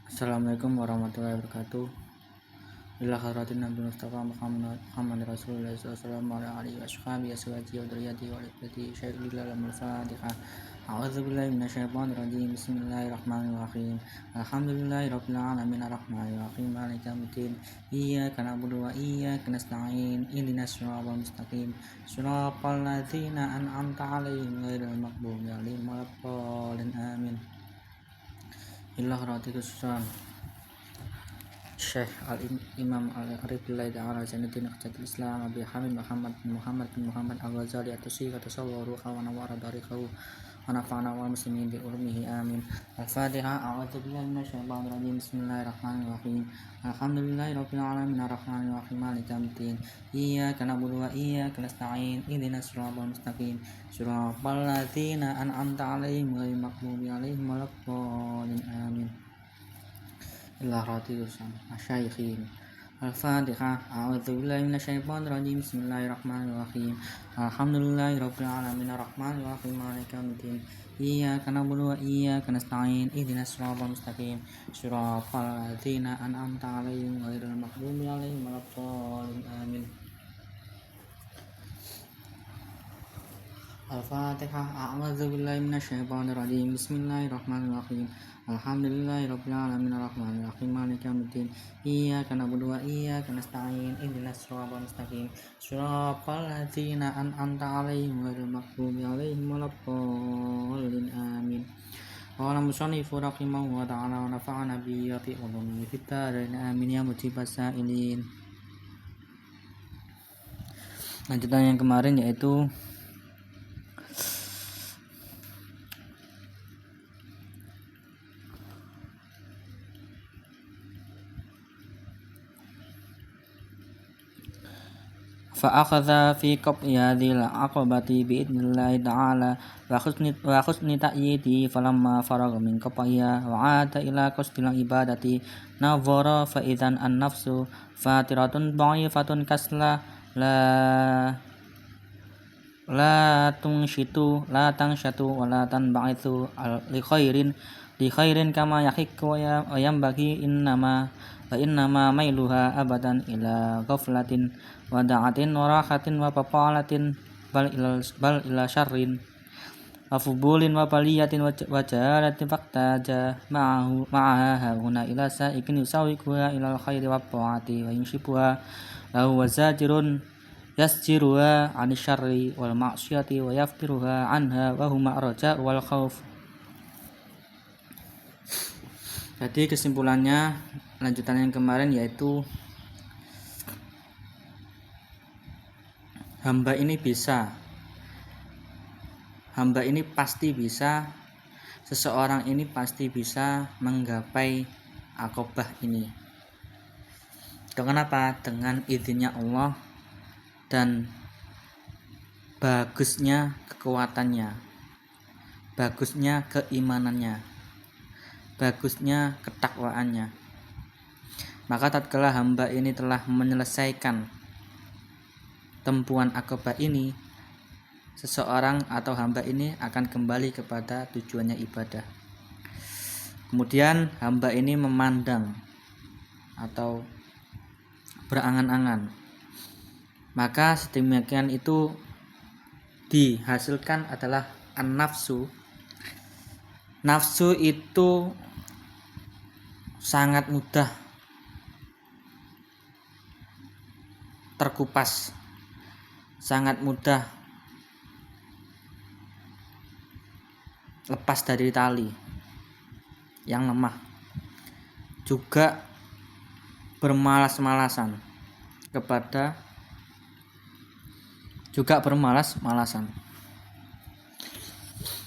Assalamualaikum warahmatullahi wabarakatuh. Ila hadratin Nabi Mustafa Muhammad Rasulullah sallallahu alaihi wasallam ashabi wa duriyati wa ibati syai'ilal al-fatihah. A'udzu billahi minasyaitonir rajim. Bismillahirrahmanirrahim. Alhamdulillahirabbil alamin arrahmanir rahim maliki yaumiddin. Iyyaka na'budu wa iyyaka nasta'in. Ihdinas siratal mustaqim. Shiratal ladzina an'amta 'alaihim ghairil maghdubi 'alaihim waladdallin. Amin. Illa hadratus Syekh Al-Imam Al-Arifillah Ta'ala Zainuddin Qajatul Islam Abi Hamid Muhammad bin Muhammad Al-Ghazali At-Tusi Katasawwaru Kawana Waradariqahu wa nafa'ana wal muslimin bi ulumihi amin. Al-Fatihah. A'udzu billahi minasyaitonir rajim. Bismillahirrahmanirrahim. Alhamdulillahirabbil alamin arrahmanir rahim maliki yaumiddin. Iyyaka na'budu wa iyyaka nasta'in. Ihdinas siratal mustaqim. Shiratal ladzina an'amta 'alaihim ghairil maghdubi 'alaihim waladdallin. Amin. Masyayikhin. Al-Fatihah. A'udzu billahi minasyaitonir rajim. Bismillahirrahmanirrahim. Alhamdulillahirabbil alamin arrahmanir rahim maliki yaumiddin. Iyyaka na'budu wa iyyaka nasta'in. Ihdinas siratal mustaqim. Shiratal ladzina an'amta 'alaihim ghairil maghdubi 'alaihim waladdallin. Amin. Al-Fatihah. A'udzu billahi minasyaitonir rajim. Bismillahirrahmanirrahim. Alhamdulillahirabbil alamin arrahmanir rahim maliki yaumiddin. Iyyaka na'budu wa iyyaka nasta'in. Ihdinas siratal mustaqim. Shiratal ladzina an'amta 'alaihim ghairil maghdubi 'alaihim waladdallin. Amin. Qala musannifu rahimahu wa ta'ala wa nafa'ana bihi wa bi ulumihi fid dharain. Amin ya mujibas sa'ilin. Lanjutan yang kemarin yaitu fa'akhadha fi qab'i hadhil aqabati bi'idnillahi ta'ala wa husni ta'yidi falamma faragha min qab'iha wa 'ada ila qasdil ibadati nadhara fa idzan an-nafsu fatiratun dha'ifatun kasla la tangshatu wa la tanba'ithu li khairin kama yahiqqu wa yanbaghi innama mailuha abadan ila ghaflatin wa da'atin wa rahatin wa papalatin bal ila syarrin wa fubulin wa baliyatin wa jahalatin faqtaja ma'aha huna ila sa'ikin yusawikuha ila khairi wa ta'ati wa yunshibuha lahu wa zajirun yasjiruha 'ani syarri wal ma'siyati wa yaftiruha 'anha wa huma arja wal khauf. Jadi kesimpulannya lanjutan yang kemarin yaitu hamba ini pasti bisa, seseorang ini pasti bisa menggapai aqobah ini. Dengan apa? Dengan izinnya Allah dan bagusnya kekuatannya, bagusnya keimanannya, bagusnya ketakwaannya. Maka tatkala hamba ini telah menyelesaikan tempuhan aqobah ini, seseorang atau hamba ini akan kembali kepada tujuannya ibadah. Kemudian hamba ini memandang atau berangan-angan, maka sedemikian itu dihasilkan adalah an-nafsu. Nafsu itu sangat mudah terkupas, sangat mudah lepas dari tali yang lemah, juga bermalas-malasan.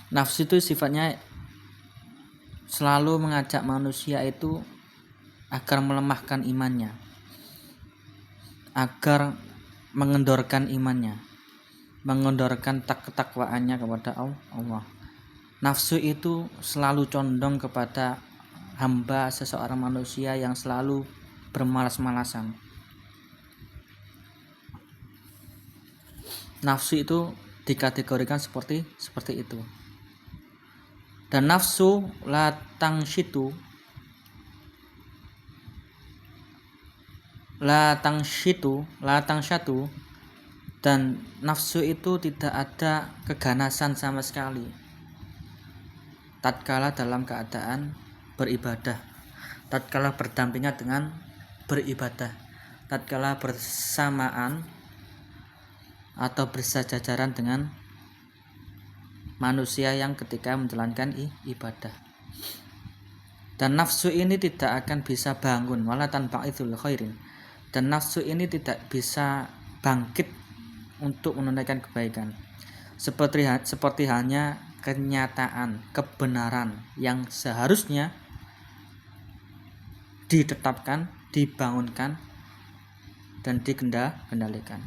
Nafsu itu sifatnya selalu mengajak manusia itu agar melemahkan imannya, agar mengendorkan imannya, mengendorkan ketakwaannya kepada Allah. Nafsu itu selalu condong kepada hamba, seseorang manusia yang selalu bermalas-malasan. Nafsu itu dikategorikan seperti itu. Dan nafsu la tangshitu, la tangsyatu, dan nafsu itu tidak ada keganasan sama sekali tatkala dalam keadaan beribadah, tatkala berdampingan dengan beribadah, tatkala bersamaan atau bersejajaran dengan manusia yang ketika menjalankan ibadah. Dan nafsu ini tidak akan bisa bangun wala tanfa'idul khairin, dan nafsu ini tidak bisa bangkit untuk menunaikan kebaikan, seperti hanya kenyataan kebenaran yang seharusnya ditetapkan, dibangunkan, dan dikendalikan.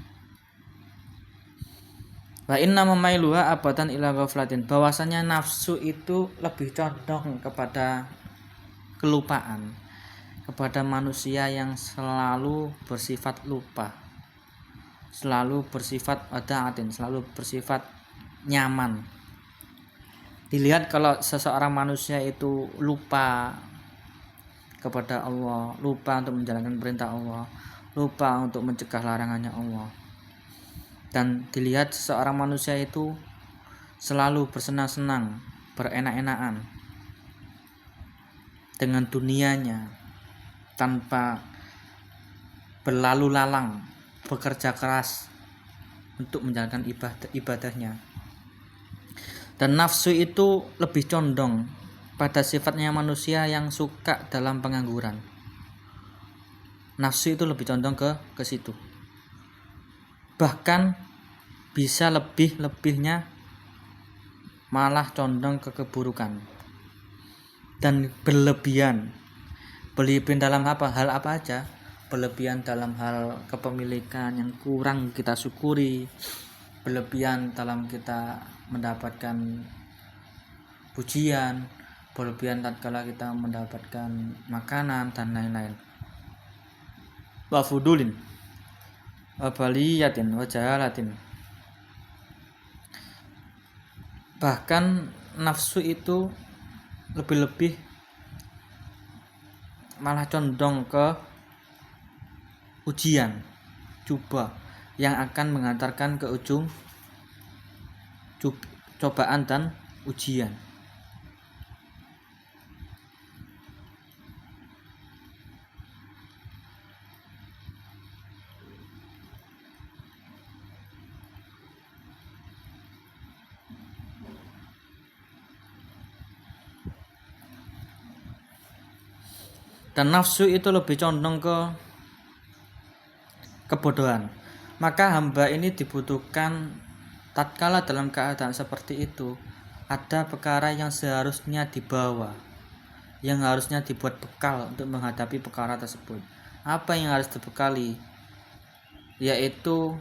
Wa inna mamailuha abadan ila ghaflatin, bahwasanya nafsu itu lebih condong kepada kelupaan, kepada manusia yang selalu bersifat lupa, selalu bersifat wada'atin, selalu bersifat nyaman. Dilihat kalau seseorang manusia itu lupa kepada Allah, lupa untuk menjalankan perintah Allah, lupa untuk mencegah larangannya Allah, dan dilihat seseorang manusia itu selalu bersenang-senang, berenak-enakan dengan dunianya tanpa berlalu lalang bekerja keras untuk menjalankan ibadahnya. Dan nafsu itu lebih condong pada sifatnya manusia yang suka dalam pengangguran. Nafsu itu lebih condong ke situ. Bahkan bisa lebihnya malah condong ke keburukan dan berlebihan dalam hal apa aja. Berlebihan dalam hal kepemilikan yang kurang kita syukuri, berlebihan dalam kita mendapatkan pujian, berlebihan tatkala kita mendapatkan makanan dan lain-lain. Wa fudulin wa baliyatin wa jahalatin, bahkan nafsu itu lebih malah condong ke ujian, coba yang akan mengantarkan ke ujung cobaan dan ujian. Dan nafsu itu lebih condong ke kebodohan. Maka hamba ini dibutuhkan tatkala dalam keadaan seperti itu, ada perkara yang seharusnya dibawa, yang harusnya dibuat bekal untuk menghadapi perkara tersebut. Apa yang harus dibekali? Yaitu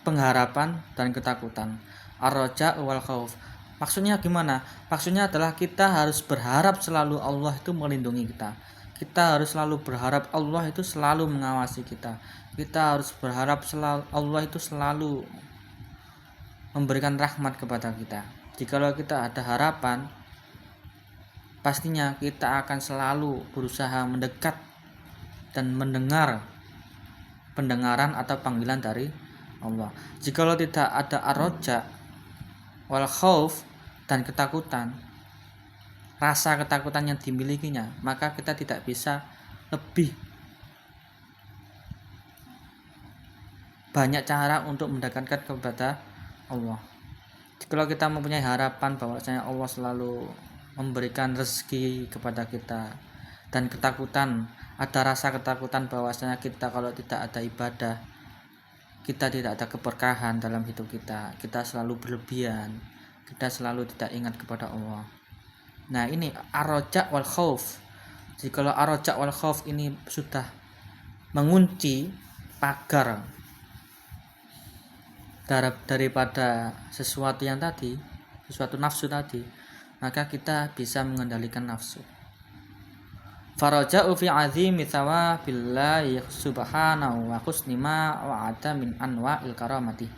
pengharapan dan ketakutan. Ar-raja wal khauf. Maksudnya gimana? Maksudnya adalah kita harus berharap selalu Allah itu melindungi kita. Kita harus selalu berharap Allah itu selalu mengawasi kita. Kita harus berharap selalu Allah itu selalu memberikan rahmat kepada kita. Jikalau kita ada harapan, pastinya kita akan selalu berusaha mendekat dan mendengar pendengaran atau panggilan dari Allah. Jikalau tidak ada ar-raja wal khauf dan ketakutan, rasa ketakutan yang dimilikinya, maka kita tidak bisa lebih banyak cara untuk mendekatkan kepada Allah. Kalau kita mempunyai harapan bahwasanya Allah selalu memberikan rezeki kepada kita, dan ketakutan, ada rasa ketakutan bahwasanya kita kalau tidak ada ibadah, kita tidak ada keberkahan dalam hidup kita, kita selalu berlebihan, kita selalu tidak ingat kepada Allah. Nah, ini ar-raja wal khauf. Jikalau ar-raja wal khauf ini sudah mengunci pagar daripada sesuatu yang tadi, sesuatu nafsu tadi, maka kita bisa mengendalikan nafsu. Faraja'u fi 'azimi thawabillahi subhanahu wa husni ma wa'ada min anwa'il karamati.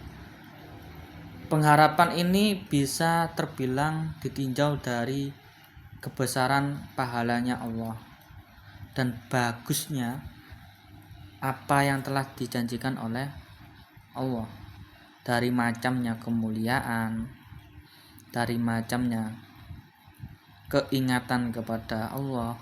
Pengharapan ini bisa terbilang ditinjau dari kebesaran pahalanya Allah dan bagusnya apa yang telah dijanjikan oleh Allah, dari macamnya kemuliaan, dari macamnya keingatan kepada Allah,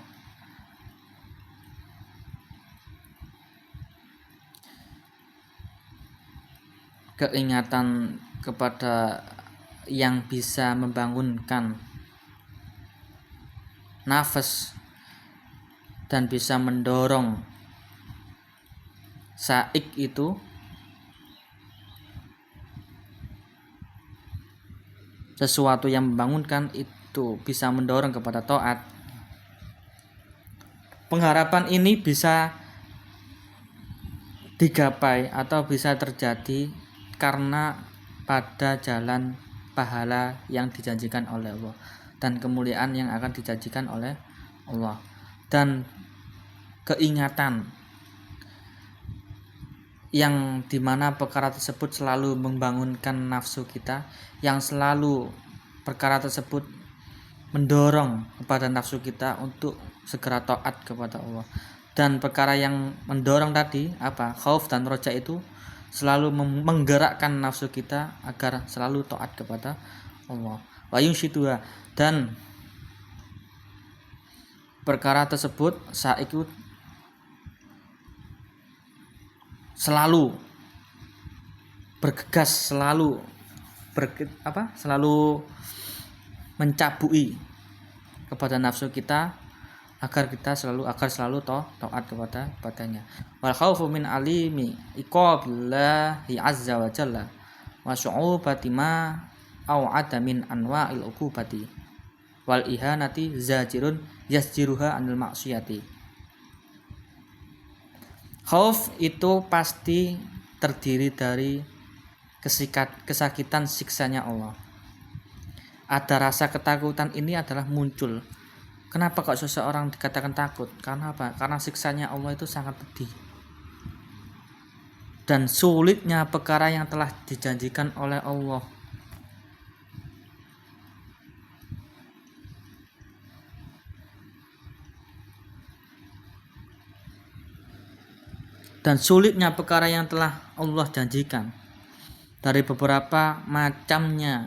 keingatan kepada yang bisa membangunkan nafas dan bisa mendorong saik itu, sesuatu yang membangunkan itu bisa mendorong kepada taat. Pengharapan ini bisa digapai atau bisa terjadi karena pada jalan pahala yang dijanjikan oleh Allah dan kemuliaan yang akan dijanjikan oleh Allah, dan keingatan yang dimana perkara tersebut selalu membangunkan nafsu kita, yang selalu perkara tersebut mendorong kepada nafsu kita untuk segera taat kepada Allah. Dan perkara yang mendorong tadi khauf dan roja itu selalu menggerakkan nafsu kita agar selalu taat kepada Allah. Wa yunshiduha, dan perkara tersebut saat itu selalu bergegas, selalu mencabui kepada nafsu kita agar selalu taat kepadanya. Wal khaufu min alimi iqabillahi azza wa jalla wa su'ubati ma au'ada min anwa'il uqubati wal ihanati zajirun yasjiruha anil maksiyati. Khauf itu pasti terdiri dari kesakitan siksanya Allah. Ada rasa ketakutan ini adalah muncul. Kenapa kok seseorang dikatakan takut? Karena apa? Karena siksanya Allah itu sangat pedih. Dan sulitnya perkara yang telah dijanjikan oleh Allah. Dan sulitnya perkara yang telah Allah janjikan dari beberapa macamnya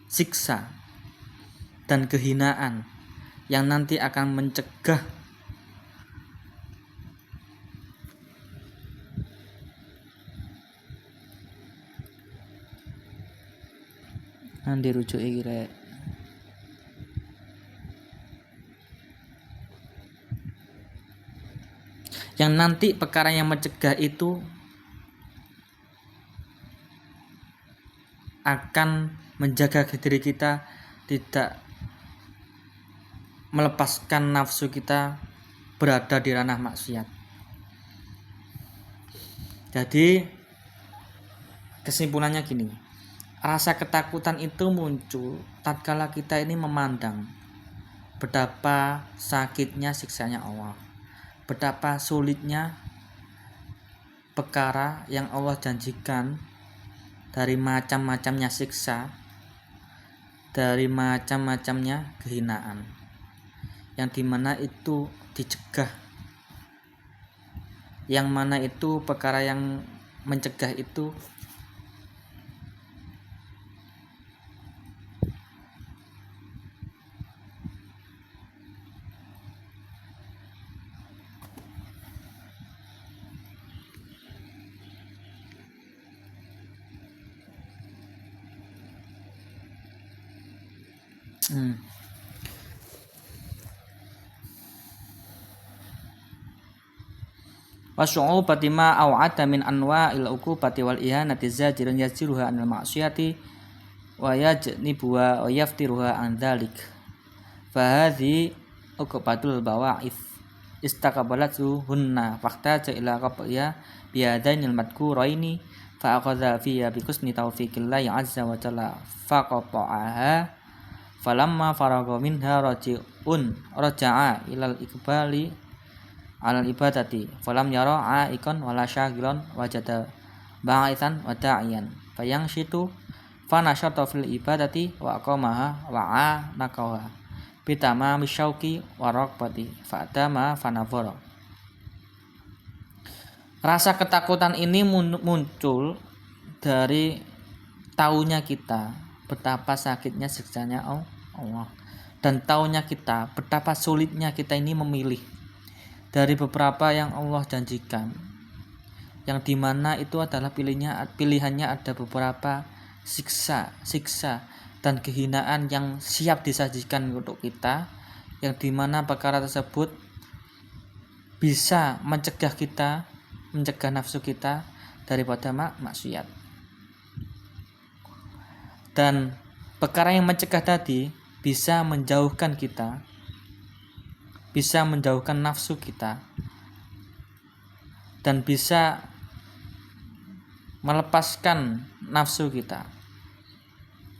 siksa dan kehinaan yang nanti akan mencegah dirujuk iki rek. Yang nanti perkara yang mencegah itu akan menjaga diri kita tidak melepaskan nafsu kita berada di ranah maksiat. Jadi kesimpulannya gini, rasa ketakutan itu muncul tatkala kita ini memandang betapa sakitnya siksanya Allah, betapa sulitnya perkara yang Allah janjikan dari macam-macamnya siksa, dari macam-macamnya kehinaan, yang dimana itu dicegah, yang mana itu perkara yang mencegah itu wa syu'ubati ma au'ata min anwa'il uqubati wal ihanati zajirun yaziruha anil ma'siyati wa yajnibuha wa yaftiruha an dzalik. Fa hadhi uqbatul bawa'if istaqbalatu hunna fahtaja ila qabriya bi hadainil madkuraini fa akhadha fiha bi husni taufiqillahi azza wa jalla faqata'aha falamma faragha minha raja'a ilal iqbali alal ibadati falam yara aikon wala syagilan wajada ba'ithan wa da'iyan fayangshitu fa nasyata fil ibadati wa aqamaha wa anaqaha bitama misyauqi wa raqbati fa adama fa nafara. Rasa ketakutan ini muncul dari taunya kita betapa sakitnya siksanya Allah, dan taunya kita betapa sulitnya kita ini memilih dari beberapa yang Allah janjikan, yang dimana itu adalah pilihannya ada beberapa siksa dan kehinaan yang siap disajikan untuk kita, yang dimana perkara tersebut bisa mencegah nafsu kita daripada maksiat. Dan perkara yang mencegah tadi bisa menjauhkan kita, bisa menjauhkan nafsu kita, dan bisa melepaskan nafsu kita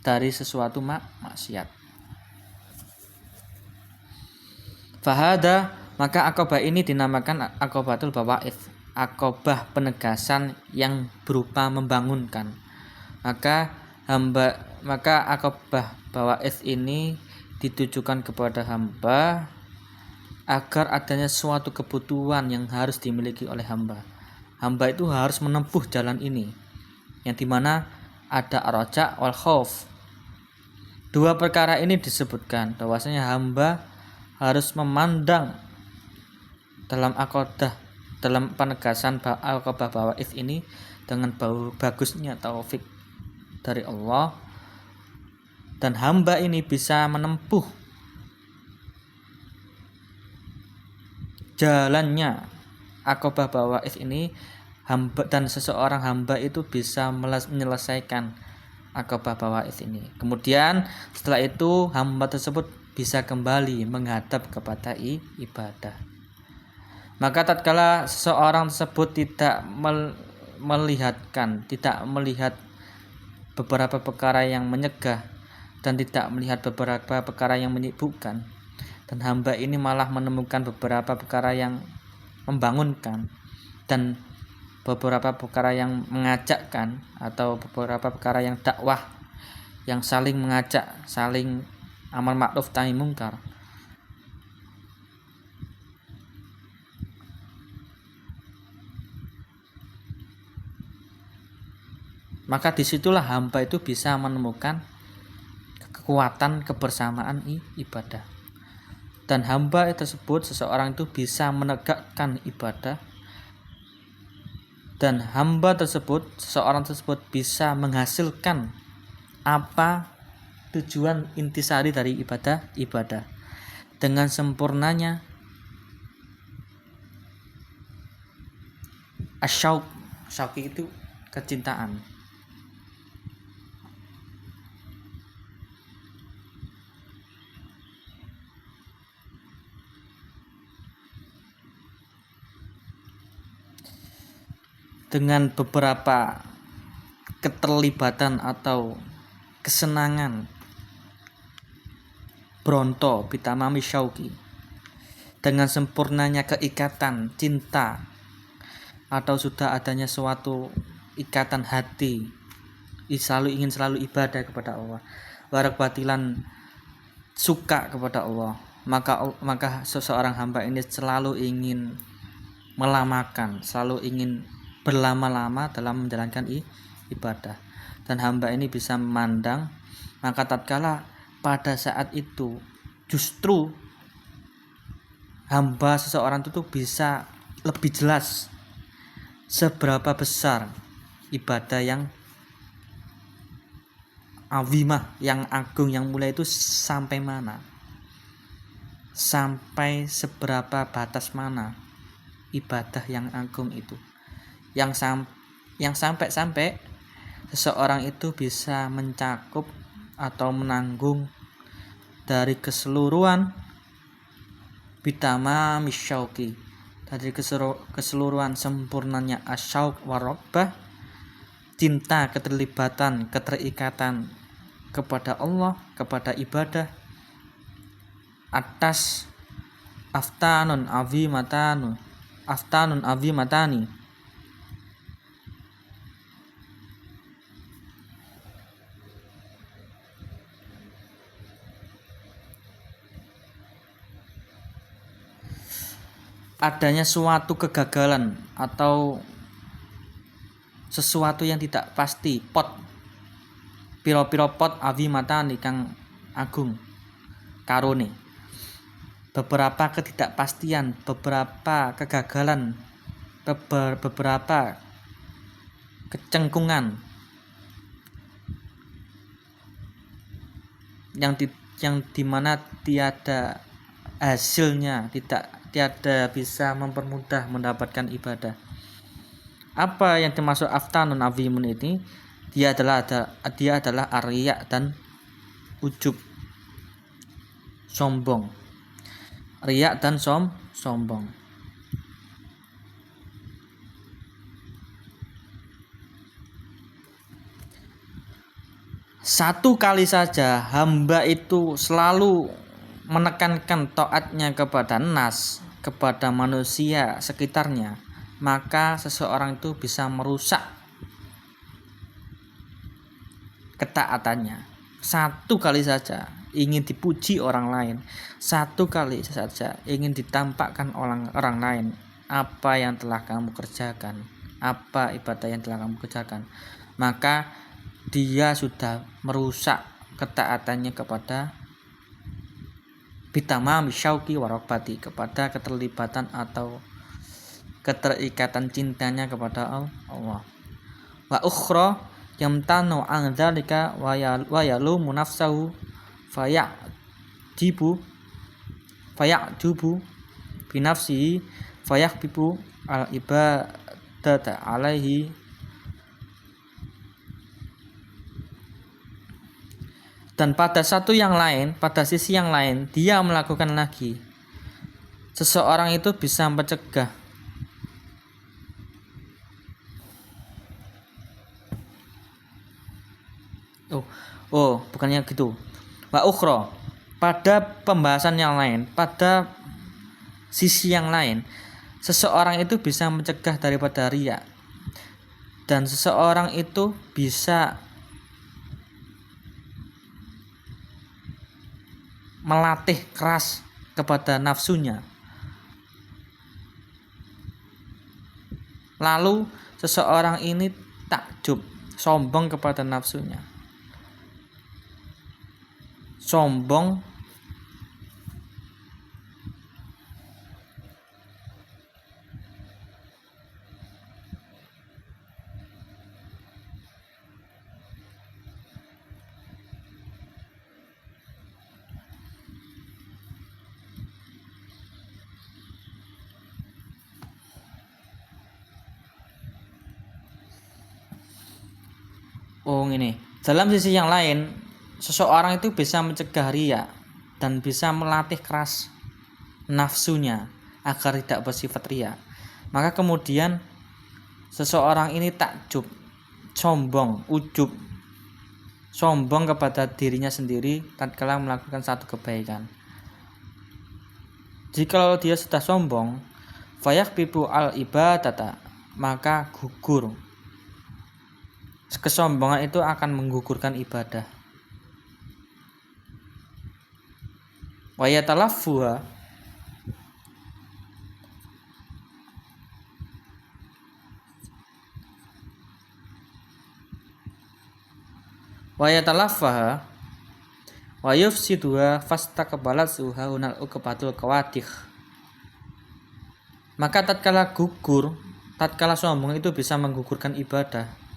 dari sesuatu maksiat. Fahada, maka akobah ini dinamakan akobatul bawa'ith, akobah penegasan yang berupa membangunkan. Maka akobah bawa'ith ini ditujukan kepada hamba agar adanya suatu kebutuhan yang harus dimiliki oleh hamba. Hamba itu harus menempuh jalan ini, yang dimana ada ar-raja wal khauf. Dua perkara ini disebutkan bahwasanya hamba harus memandang dalam penegasan akobah bawa'ith ini dengan bagusnya taufik dari Allah, dan hamba ini bisa menempuh jalannya akobah bawa'ith ini, dan seseorang hamba itu bisa menyelesaikan akobah bawa'ith ini. Kemudian setelah itu hamba tersebut bisa kembali menghadap kepada ibadah. Maka tatkala seseorang tersebut tidak melihat beberapa perkara yang menyegah dan tidak melihat beberapa perkara yang menyibukkan, dan hamba ini malah menemukan beberapa perkara yang membangunkan dan beberapa perkara yang mengajakkan, atau beberapa perkara yang dakwah, yang saling mengajak, saling amal ma'ruf nahi mungkar, maka disitulah hamba itu bisa menemukan kekuatan kebersamaan ibadah. Dan hamba tersebut, seseorang itu bisa menegakkan ibadah, dan seseorang tersebut bisa menghasilkan apa tujuan intisari dari ibadah dengan sempurnanya asyauq itu kecintaan. Dengan beberapa keterlibatan atau kesenangan bronto bitamami syauqi, dengan sempurnanya keikatan cinta, atau sudah adanya suatu ikatan hati ingin selalu ibadah kepada Allah, warak batilan suka kepada Allah, maka seseorang hamba ini selalu ingin melamakan, selalu ingin berlama-lama dalam menjalankan ibadah. Dan hamba ini bisa memandang, maka tatkala pada saat itu justru hamba seseorang itu bisa lebih jelas seberapa besar ibadah yang azimah, yang agung, yang mulia itu sampai mana, sampai seberapa batas mana ibadah yang agung itu, yang sampai seseorang itu bisa mencakup atau menanggung dari keseluruhan bitama misyauqi, dari keseluruhan sempurnanya asyauq warobah, cinta, keterlibatan, keterikatan kepada Allah, kepada ibadah, atas aftanun azimatani, adanya suatu kegagalan atau sesuatu yang tidak pasti, piro-piro pot azimatan ingkang agung karone, beberapa ketidakpastian, beberapa kegagalan, beberapa kecengkungan yang dimana tiada hasilnya, tiada bisa mempermudah mendapatkan ibadah. Apa yang termasuk aftanun azimun ini? Dia adalah arya dan ujub, sombong. Riya dan sombong. Satu kali saja hamba itu selalu menekankan taatnya kepada nas, kepada manusia sekitarnya, maka seseorang itu bisa merusak ketaatannya. Satu kali saja ingin dipuji orang lain, satu kali saja ingin ditampakkan orang lain apa yang telah kamu kerjakan, apa ibadah yang telah kamu kerjakan, maka dia sudah merusak ketaatannya kepada bitamami syauqi warokbati, kepada keterlibatan atau keterikatan cintanya kepada Allah. Wa ukhra yamtanu an dzalika wa yalumu nafsahu fayajubu bi nafsihi fayahbibu al ibadata alaihi. Dan pada sisi yang lain dia melakukan lagi. Seseorang itu bisa mencegah bukannya gitu. Wa ukhra, pada pembahasan yang lain, pada sisi yang lain, seseorang itu bisa mencegah daripada riya, dan seseorang itu bisa melatih keras kepada nafsunya. Lalu seseorang ini takjub, sombong kepada nafsunya. Sombong ini. Dalam sisi yang lain, seseorang itu bisa mencegah riya dan bisa melatih keras nafsunya agar tidak bersifat riya. Maka kemudian seseorang ini takjub, ujub, sombong kepada dirinya sendiri tatkala melakukan satu kebaikan. Jika dia sudah sombong, fayahbibu al ibadata, maka gugur. Kesombongan itu akan menggugurkan ibadah. Wa yatalaffuha, wa yufsiduha fastaqbalat suha unal uqbatul qawadih. Maka tatkala sombong itu bisa menggugurkan ibadah.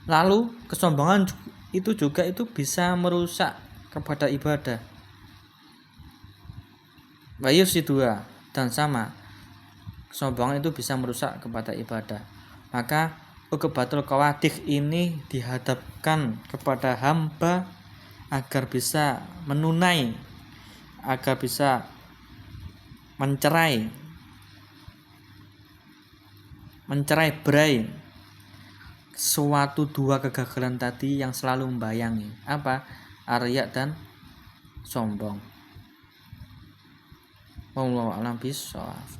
Lalu kesombongan itu juga itu bisa merusak kepada ibadah. Wa yufsiduha, dan sama, kesombongan itu bisa merusak kepada ibadah. Maka uqbatul qawadih ini dihadapkan kepada hamba agar bisa menunai, agar bisa mencerai berai suatu dua kegagalan tadi yang selalu membayangi. Apa? Arya dan sombong. Wallahu a'lam bishawab.